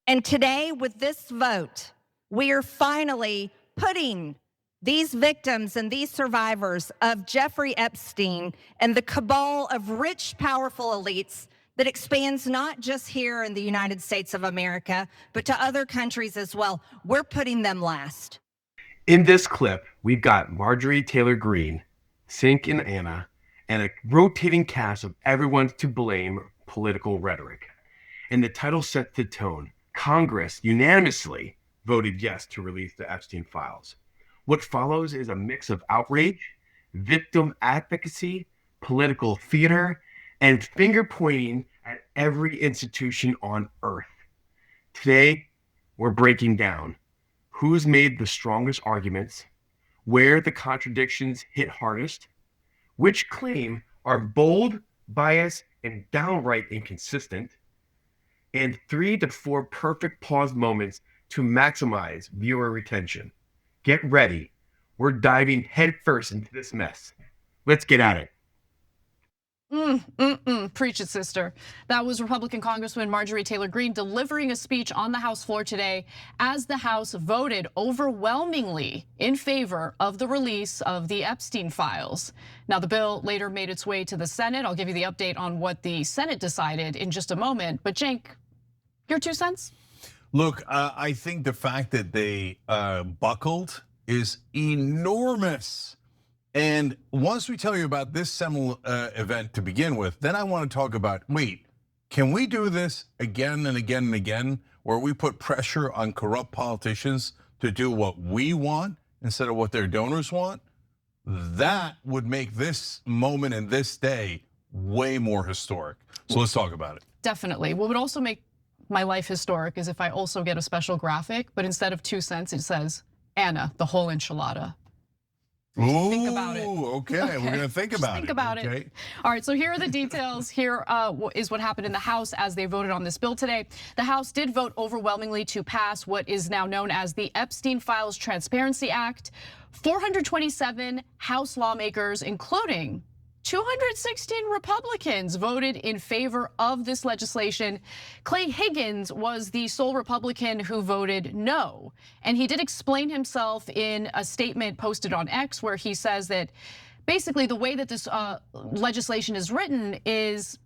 And today, with this vote, we are finally putting these victims and these survivors of Jeffrey Epstein and the cabal of rich, powerful elites that expands not just here in the United States of America, but to other countries as well. We're putting them last. In this clip, we've got Marjorie Taylor Greene, Cenk and Anna, and a rotating cast of everyone to blame political rhetoric. And the title sets the tone. Congress unanimously voted yes to release the Epstein files. What follows is a mix of outrage, victim advocacy, political theater, and finger pointing at every institution on earth. Today, we're breaking down who's made the strongest arguments, where the contradictions hit hardest, which claim are bold, biased, and downright inconsistent, and 3 to 4 perfect pause moments to maximize viewer retention. Get ready. We're diving headfirst into this mess. Let's get at it. Preach it, sister. That was Republican Congresswoman Marjorie Taylor Greene delivering a speech on the House floor today as the House voted overwhelmingly in favor of the release of the Epstein files. Now, the bill later made its way to the Senate. I'll give you the update on what the Senate decided in just a moment. But Cenk, your 2 cents? Look, I think the fact that they buckled is enormous. And once we tell you about this seminal event to begin with, then I want to talk about, wait, can we do this again and again and again, where we put pressure on corrupt politicians to do what we want instead of what their donors want? That would make this moment and this day way more historic. So let's talk about it. Definitely. What would also make my life historic is if I also get a special graphic, but instead of 2 cents, it says, Anna, the whole enchilada. Ooh, think about it. Okay, we're gonna think about it. Think about it. All right, so here are the details. Here is what happened in the House as they voted on this bill today. The House did vote overwhelmingly to pass what is now known as the Epstein Files Transparency Act. 427 House lawmakers, including 216 Republicans, voted in favor of this legislation. Clay Higgins was the sole Republican who voted no. And he did explain himself in a statement posted on X where he says that basically the way that this legislation is written is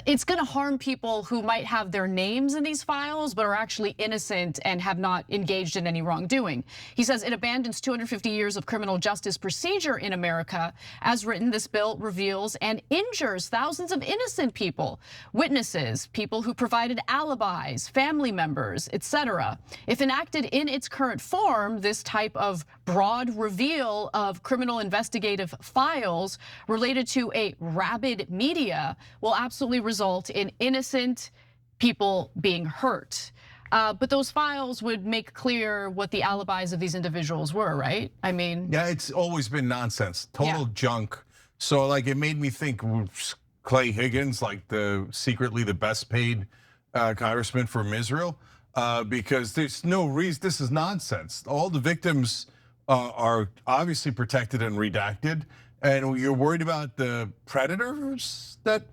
it's going to harm people who might have their names in these files but are actually innocent and have not engaged in any wrongdoing. He says it abandons 250 years of criminal justice procedure in America. As written, this bill reveals and injures thousands of innocent people, witnesses, people who provided alibis, family members, etc. If enacted in its current form, this type of broad reveal of criminal investigative files related to a rabid media will absolutely result in innocent people being hurt. But those files would make clear what the alibis of these individuals were, right? I mean, yeah, it's always been nonsense, total junk. So like it made me think Clay Higgins, like secretly the best paid congressman from Israel, because there's no reason, this is nonsense. All the victims are obviously protected and redacted, and you're worried about the predators that.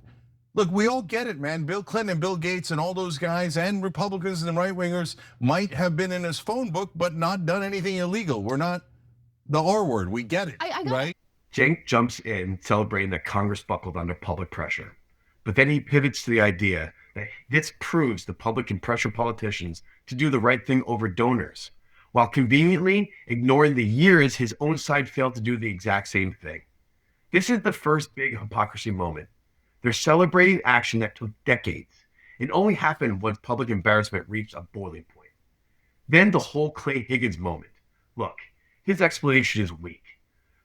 Look, we all get it, man. Bill Clinton and Bill Gates and all those guys and Republicans and right wingers might have been in his phone book, but not done anything illegal. We're not the R word. We get it, right? Cenk jumps in celebrating that Congress buckled under public pressure. But then he pivots to the idea that this proves the public can pressure politicians to do the right thing over donors, while conveniently ignoring the years his own side failed to do the exact same thing. This is the first big hypocrisy moment. They're celebrating action that took decades. It only happened once public embarrassment reached a boiling point. Then the whole Clay Higgins moment. Look, his explanation is weak,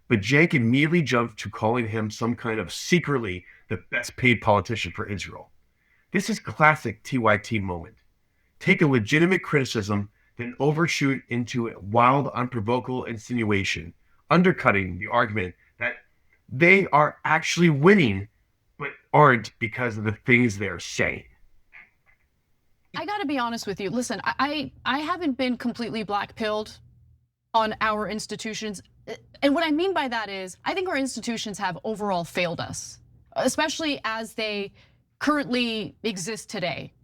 but Cenk immediately jumped to calling him some kind of secretly the best paid politician for Israel. This is classic TYT moment. Take a legitimate criticism, then overshoot into a wild, unprovocable insinuation, undercutting the argument that they are actually winning but aren't because of the things they're saying. I gotta be honest with you. Listen, I haven't been completely black-pilled on our institutions. And what I mean by that is, I think our institutions have overall failed us, especially as they currently exist today.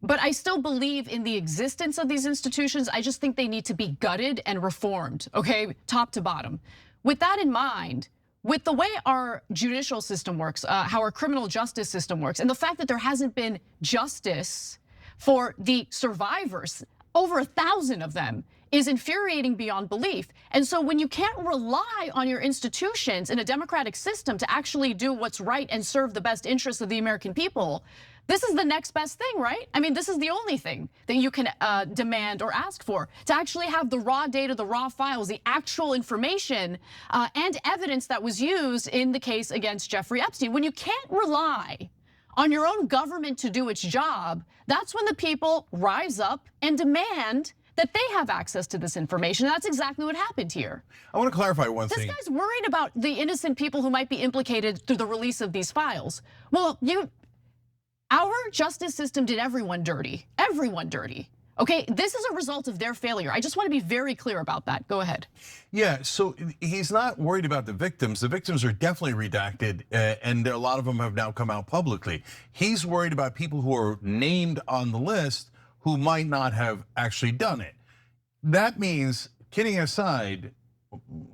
But I still believe in the existence of these institutions. I just think they need to be gutted and reformed, okay, top to bottom. With that in mind, with the way our judicial system works, how our criminal justice system works, and the fact that there hasn't been justice for the survivors, over 1,000 of them, is infuriating beyond belief. And so when you can't rely on your institutions in a democratic system to actually do what's right and serve the best interests of the American people, this is the next best thing, right? I mean, this is the only thing that you can demand or ask for, to actually have the raw data, the raw files, the actual information and evidence that was used in the case against Jeffrey Epstein. When you can't rely on your own government to do its job, that's when the people rise up and demand that they have access to this information. And that's exactly what happened here. I want to clarify one thing. This guy's worried about the innocent people who might be implicated through the release of these files. Well, our justice system did everyone dirty, okay? This is a result of their failure. I just want to be very clear about that. Go ahead. Yeah, so he's not worried about the victims. The victims are definitely redacted, and a lot of them have now come out publicly. He's worried about people who are named on the list who might not have actually done it. That means, kidding aside,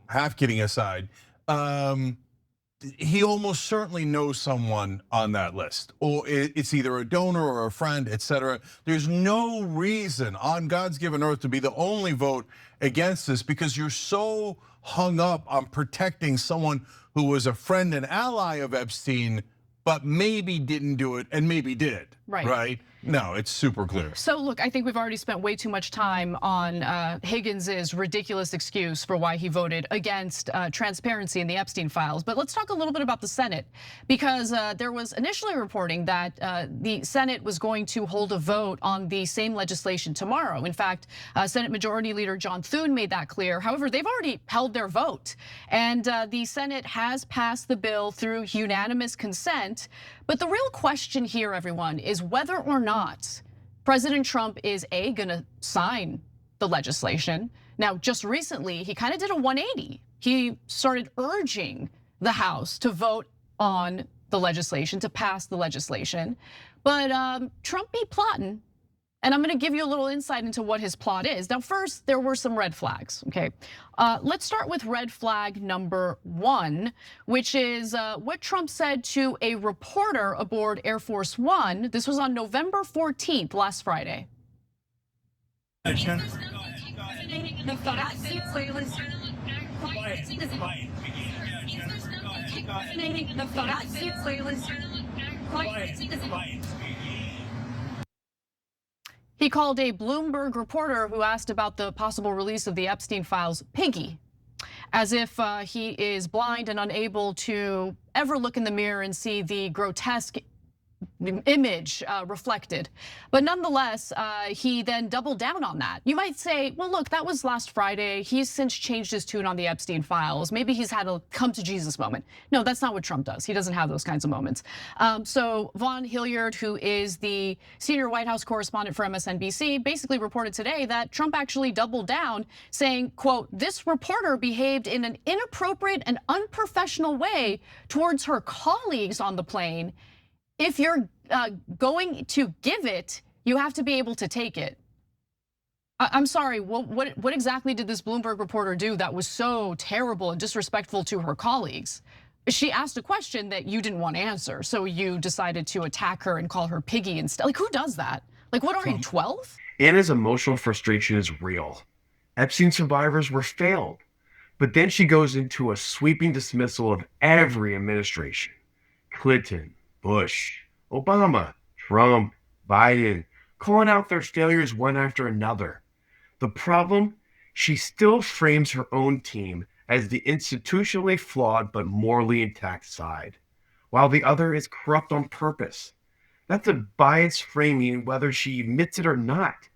half kidding aside, he almost certainly knows someone on that list, or it's either a donor or a friend, etc. There's no reason on God's given earth to be the only vote against this, because you're so hung up on protecting someone who was a friend and ally of Epstein, but maybe didn't do it and maybe did, right? No, it's super clear. So look, I think we've already spent way too much time on Higgins's ridiculous excuse for why he voted against transparency in the Epstein files. But let's talk a little bit about the Senate, because there was initially reporting that the Senate was going to hold a vote on the same legislation tomorrow. In fact, Senate Majority Leader John Thune made that clear. However, they've already held their vote, and the Senate has passed the bill through unanimous consent. But the real question here, everyone, is whether or not President Trump is gonna sign the legislation. Now, just recently, he kind of did a 180. He started urging the House to vote on the legislation, to pass the legislation. But Trump be plotting. And I'm gonna give you a little insight into what his plot is. Now, first, there were some red flags, okay? Let's start with red flag number 1, which is what Trump said to a reporter aboard Air Force One. This was on November 14th, last Friday. He called a Bloomberg reporter who asked about the possible release of the Epstein files piggy, as if he is blind and unable to ever look in the mirror and see the grotesque image reflected. But nonetheless, he then doubled down on that. You might say, well, look, that was last Friday. He's since changed his tune on the Epstein files. Maybe he's had a come to Jesus moment. No, that's not what Trump does. He doesn't have those kinds of moments. So Vaughn Hilliard, who is the senior White House correspondent for MSNBC, basically reported today that Trump actually doubled down, saying, quote, "This reporter behaved in an inappropriate and unprofessional way towards her colleagues on the plane. If you're going to give it, you have to be able to take it." I'm sorry, what exactly did this Bloomberg reporter do that was so terrible and disrespectful to her colleagues? She asked a question that you didn't want to answer, so you decided to attack her and call her piggy instead. Like, who does that? Like, what are you, 12? Anna's emotional frustration is real. Epstein survivors were failed. But then she goes into a sweeping dismissal of every administration. Clinton, Bush, Obama, Trump, Biden, calling out their failures one after another. The problem, she still frames her own team as the institutionally flawed but morally intact side, while the other is corrupt on purpose. That's a biased framing whether she admits it or not.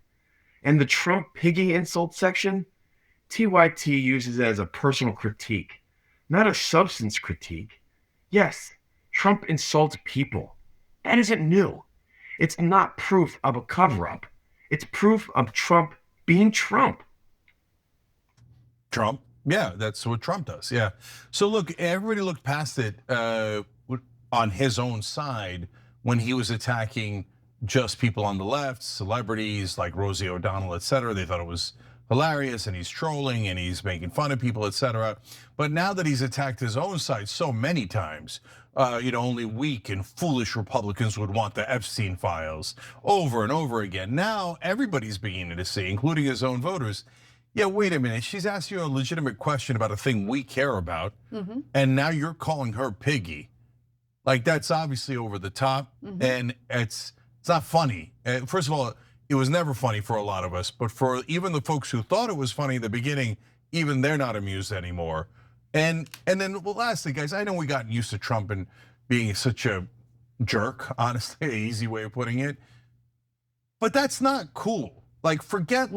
And the Trump piggy insult section, TYT uses it as a personal critique, not a substance critique. Yes, Trump insults people. That isn't new. It's not proof of a cover-up. It's proof of Trump being Trump. Trump? Yeah, that's what Trump does, yeah. So look, everybody looked past it on his own side when he was attacking just people on the left, celebrities like Rosie O'Donnell, et cetera. They thought it was hilarious and he's trolling and he's making fun of people, et cetera. But now that he's attacked his own side so many times, only weak and foolish Republicans would want the Epstein files over and over again. Now everybody's beginning to see, including his own voters, yeah, wait a minute, she's asked you a legitimate question about a thing we care about, and now you're calling her piggy. Like, that's obviously over the top, and it's not funny. First of all, it was never funny for a lot of us, but for even the folks who thought it was funny in the beginning, even they're not amused anymore. And then, well, lastly, guys, I know we got used to Trump and being such a jerk, honestly, an easy way of putting it, but that's not cool. Like, forget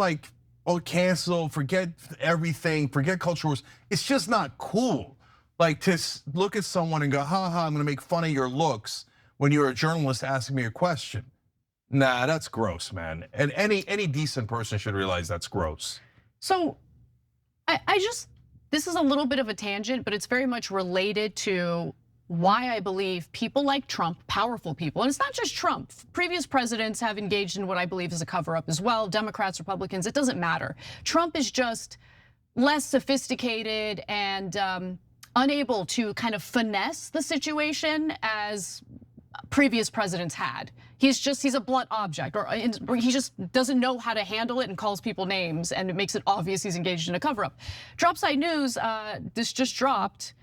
cancel, forget everything, forget culture wars. It's just not cool. Like, to look at someone and go, I'm gonna make fun of your looks when you're a journalist asking me a question. Nah, that's gross, man. And any decent person should realize that's gross. So this is a little bit of a tangent, but it's very much related to why I believe people like Trump, powerful people, and it's not just Trump. Previous presidents have engaged in what I believe is a cover-up as well. Democrats, Republicans, it doesn't matter. Trump is just less sophisticated and unable to kind of finesse the situation as previous presidents had. He's a blunt object, or he just doesn't know how to handle it and calls people names, and it makes it obvious he's engaged in a cover-up. Dropside News, this just dropped.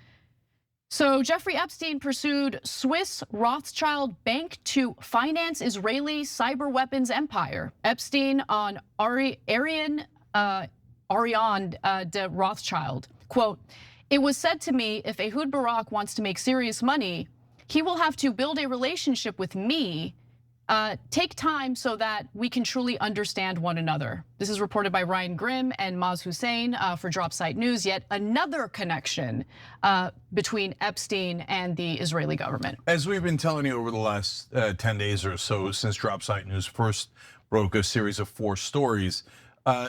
So Jeffrey Epstein pursued Swiss Rothschild Bank to finance Israeli cyber weapons empire. Epstein on Ariane de Rothschild, quote, "It was said to me, if Ehud Barak wants to make serious money, he will have to build a relationship with me, take time so that we can truly understand one another." This is reported by Ryan Grimm and Maz Hussein for Dropsite News. Yet another connection between Epstein and the Israeli government. As we've been telling you over the last 10 days or so, since Dropsite News first broke a series of 4 stories,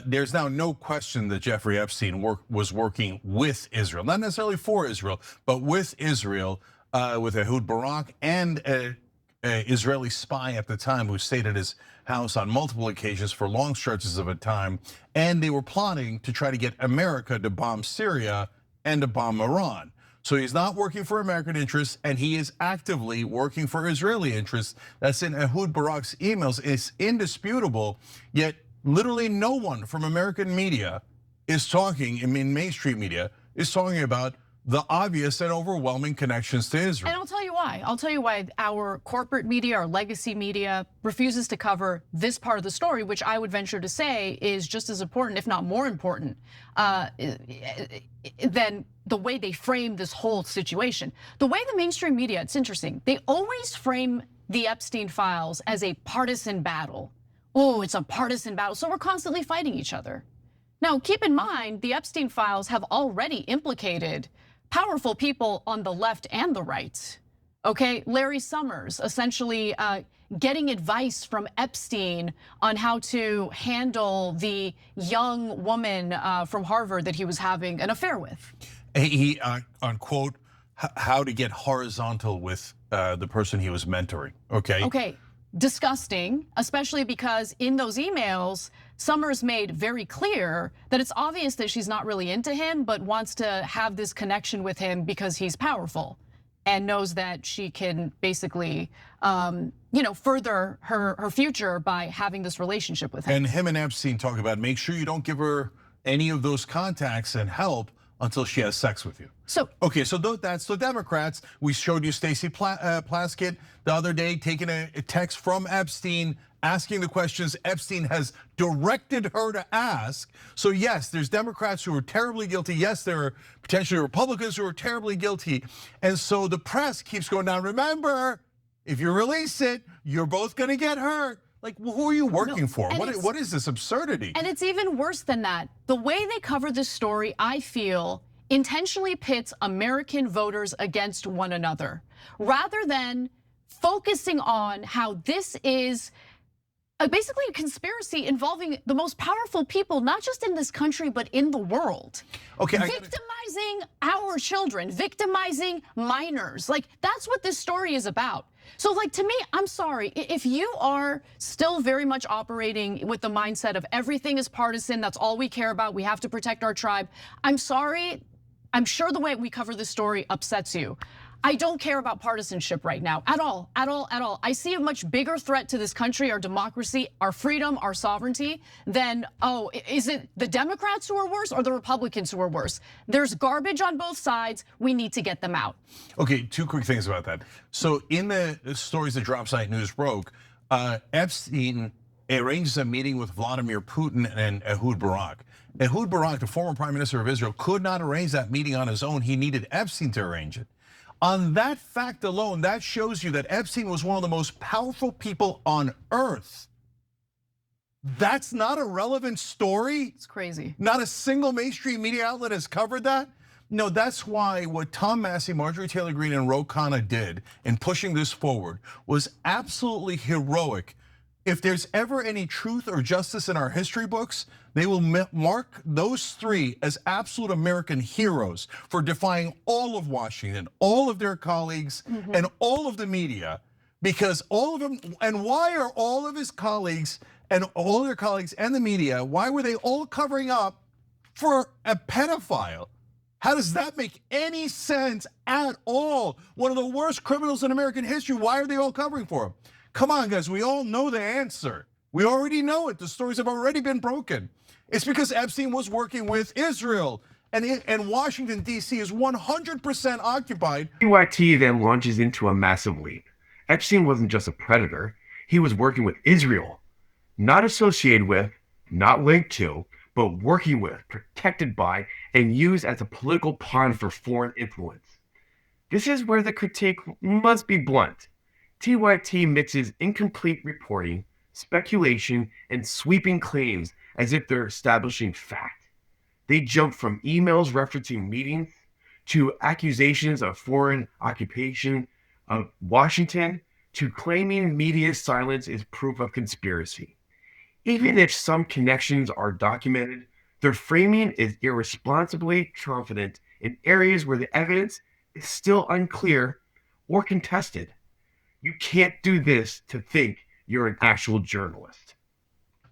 there's now no question that Jeffrey Epstein was working with Israel, not necessarily for Israel, but with Israel, with Ehud Barak and an Israeli spy at the time who stayed at his house on multiple occasions for long stretches of a time, and they were plotting to try to get America to bomb Syria and to bomb Iran. So he's not working for American interests, and he is actively working for Israeli interests. That's in Ehud Barak's emails. It's indisputable, yet literally no one from American media is talking, I mean mainstream media, is talking about the obvious and overwhelming connections to Israel. And I'll tell you why. I'll tell you why our corporate media, our legacy media, refuses to cover this part of the story, which I would venture to say is just as important, if not more important, than the way they frame this whole situation. The way the mainstream media, it's interesting, they always frame the Epstein files as a partisan battle. Oh, it's a partisan battle, so we're constantly fighting each other. Now, keep in mind, the Epstein files have already implicated powerful people on the left and the right. Okay, Larry Summers essentially getting advice from Epstein on how to handle the young woman from Harvard that he was having an affair with. He on quote, how to get horizontal with the person he was mentoring, okay? Okay, disgusting, especially because in those emails, Summers made very clear that it's obvious that she's not really into him, but wants to have this connection with him because he's powerful and knows that she can basically, further her future by having this relationship with him. And him and Epstein talk about make sure you don't give her any of those contacts and help until she has sex with you. So okay, so that's the Democrats. We showed you Stacey Plaskett the other day taking a text from Epstein, asking the questions Epstein has directed her to ask. So yes, there's Democrats who are terribly guilty. Yes, there are potentially Republicans who are terribly guilty. And so the press keeps going down. Remember, if you release it, you're both gonna get hurt. Like, who are you working for? What is this absurdity? And it's even worse than that. The way they cover this story, I feel, intentionally pits American voters against one another, rather than focusing on how this is basically a conspiracy involving the most powerful people, not just in this country, but in the world. Okay, victimizing our children, victimizing minors. Like, that's what this story is about. So like, to me, I'm sorry, if you are still very much operating with the mindset of everything is partisan, that's all we care about, we have to protect our tribe, I'm sorry, I'm sure the way we cover this story upsets you. I don't care about partisanship right now, at all, at all, at all. I see a much bigger threat to this country, our democracy, our freedom, our sovereignty, than, oh, is it the Democrats who are worse or the Republicans who are worse? There's garbage on both sides. We need to get them out. Okay, two quick things about that. So in the stories that Dropsite News broke, Epstein arranged a meeting with Vladimir Putin and Ehud Barak. Ehud Barak, the former prime minister of Israel, could not arrange that meeting on his own. He needed Epstein to arrange it. On that fact alone, that shows you that Epstein was one of the most powerful people on earth. That's not a relevant story. It's crazy. Not a single mainstream media outlet has covered that. No, that's why what Tom Massey, Marjorie Taylor Greene, and Ro Khanna did in pushing this forward was absolutely heroic. If there's ever any truth or justice in our history books, they will mark those three as absolute American heroes for defying all of Washington, all of their colleagues, and all of the media, because all of them, and why are all of his colleagues and all their colleagues and the media, why were they all covering up for a pedophile? How does that make any sense at all? One of the worst criminals in American history, why are they all covering for him? Come on, guys, we all know the answer. We already know it. The stories have already been broken. It's because Epstein was working with Israel, and Washington, D.C. is 100% occupied. PYT then launches into a massive leap. Epstein wasn't just a predator. He was working with Israel, not associated with, not linked to, but working with, protected by, and used as a political pawn for foreign influence. This is where the critique must be blunt. TYT mixes incomplete reporting, speculation, and sweeping claims as if they're establishing fact. They jump from emails referencing meetings to accusations of foreign occupation of Washington to claiming media silence is proof of conspiracy. Even if some connections are documented, their framing is irresponsibly confident in areas where the evidence is still unclear or contested. You can't do this to think you're an actual journalist.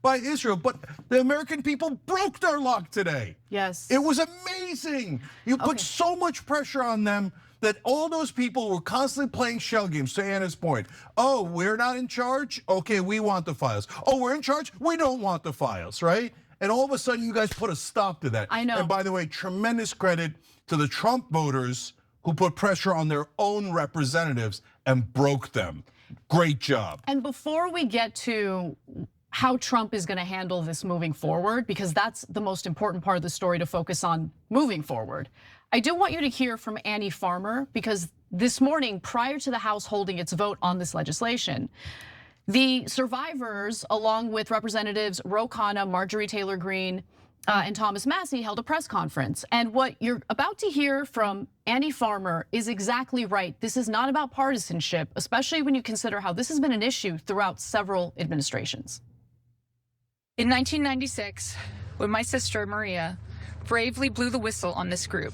By Israel, but the American people broke their luck today. Yes. It was amazing. You put so much pressure on them that all those people were constantly playing shell games, to Anna's point. Oh, we're not in charge? Okay, we want the files. Oh, we're in charge? We don't want the files, right? And all of a sudden, you guys put a stop to that. I know. And by the way, tremendous credit to the Trump voters who put pressure on their own representatives and broke them. Great job. And before we get to how Trump is going to handle this moving forward, because that's the most important part of the story to focus on moving forward, I do want you to hear from Annie Farmer, because this morning, prior to the House holding its vote on this legislation, the survivors, along with Representatives Ro Khanna, Marjorie Taylor Greene, and Thomas Massey, held a press conference. And what you're about to hear from Annie Farmer is exactly right. This is not about partisanship, especially when you consider how this has been an issue throughout several administrations. In 1996, when my sister, Maria, bravely blew the whistle on this group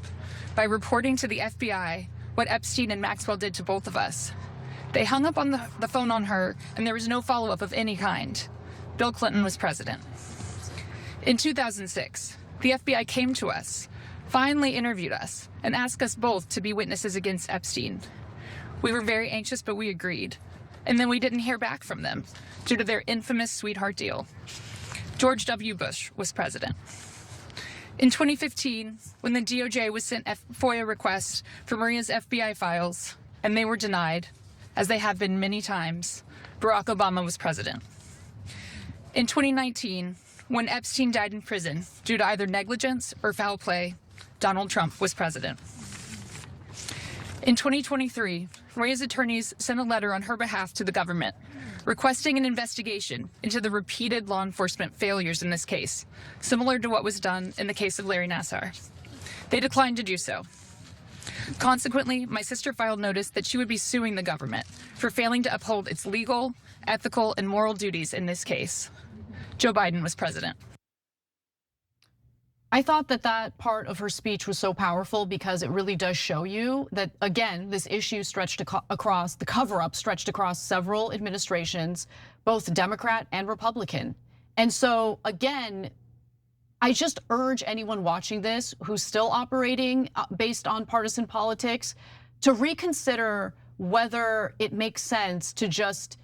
by reporting to the FBI what Epstein and Maxwell did to both of us, they hung up on the phone on her, and there was no follow-up of any kind. Bill Clinton was president. In 2006, the FBI came to us, finally interviewed us, and asked us both to be witnesses against Epstein. We were very anxious, but we agreed. And then we didn't hear back from them due to their infamous sweetheart deal. George W. Bush was president. In 2015, when the DOJ was sent FOIA requests for Maria's FBI files, and they were denied, as they have been many times, Barack Obama was president. In 2019, when Epstein died in prison due to either negligence or foul play, Donald Trump was president. In 2023, Maria's attorneys sent a letter on her behalf to the government, requesting an investigation into the repeated law enforcement failures in this case, similar to what was done in the case of Larry Nassar. They declined to do so. Consequently, my sister filed notice that she would be suing the government for failing to uphold its legal, ethical, and moral duties in this case. Joe Biden was president. I thought that that part of her speech was so powerful because it really does show you that, again, this issue stretched across, the cover-up stretched across several administrations, both Democrat and Republican. And so, again, I just urge anyone watching this who's still operating based on partisan politics to reconsider whether it makes sense to just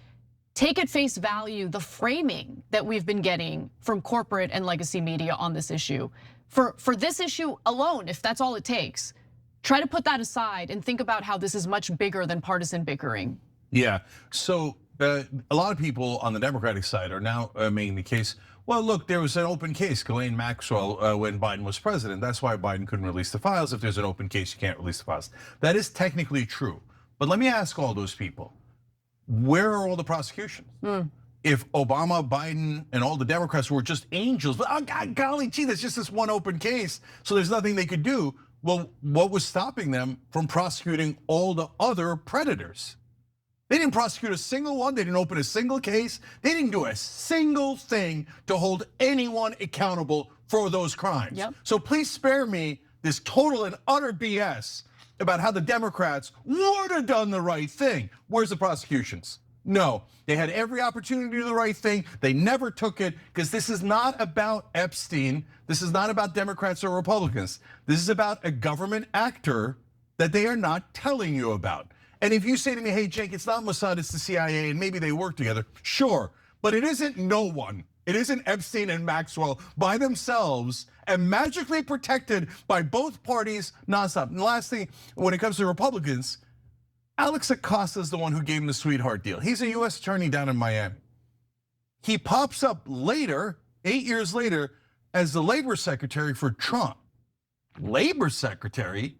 take at face value the framing that we've been getting from corporate and legacy media on this issue. For this issue alone, if that's all it takes, try to put that aside and think about how this is much bigger than partisan bickering. Yeah, so a lot of people on the Democratic side are now making the case, well, look, there was an open case, Ghislaine Maxwell, when Biden was president. That's why Biden couldn't release the files. If there's an open case, you can't release the files. That is technically true. But let me ask all those people, where are all the prosecutions? If Obama, Biden, and all the Democrats were just angels, but oh, God, golly gee, there's just this one open case, so there's nothing they could do. Well, what was stopping them from prosecuting all the other predators? They didn't prosecute a single one. They didn't open a single case. They didn't do a single thing to hold anyone accountable for those crimes. Yep. So please spare me this total and utter BS about how the Democrats would have done the right thing. Where's the prosecutions? No, they had every opportunity to do the right thing. They never took it, because this is not about Epstein. This is not about Democrats or Republicans. This is about a government actor that they are not telling you about. And if you say to me, hey, Cenk, it's not Mossad, it's the CIA, and maybe they work together, sure. But it isn't no one. It isn't Epstein and Maxwell by themselves and magically protected by both parties nonstop. And the last thing, when it comes to Republicans, Alex Acosta is the one who gave him the sweetheart deal. He's a US attorney down in Miami. He pops up later, 8 years later, as the labor secretary for Trump. Labor secretary?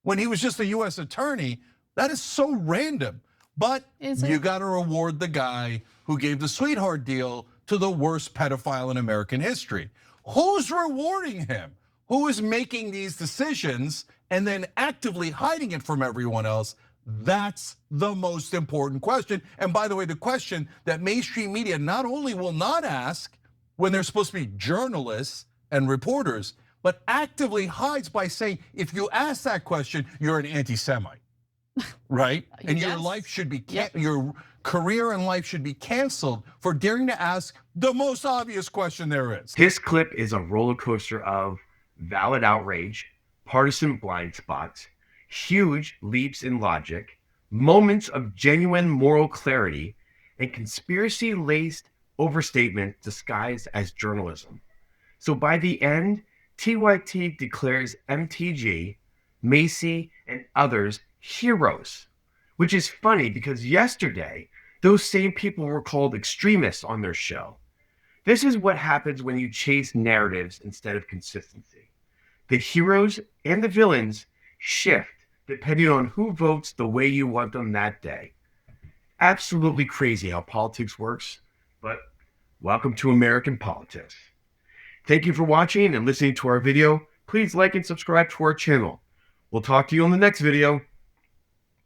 When he was just a US attorney? That is so random. But you gotta reward the guy who gave the sweetheart deal to the worst pedophile in American history. Who's rewarding him? Who is making these decisions and then actively hiding it from everyone else? That's the most important question. And by the way, the question that mainstream media not only will not ask when they're supposed to be journalists and reporters, but actively hides by saying, if you ask that question, you're an anti-Semite, right? And your life should be, your career and life should be canceled for daring to ask the most obvious question there is. This clip is a roller coaster of valid outrage, partisan blind spots, huge leaps in logic, moments of genuine moral clarity, and conspiracy-laced overstatement disguised as journalism. So by the end, TYT declares MTG, Macy, and others heroes, which is funny because yesterday, those same people were called extremists on their show. This is what happens when you chase narratives instead of consistency. The heroes and the villains shift depending on who votes the way you want them that day. Absolutely crazy how politics works, but welcome to American politics. Thank you for watching and listening to our video. Please like and subscribe to our channel. We'll talk to you on the next video.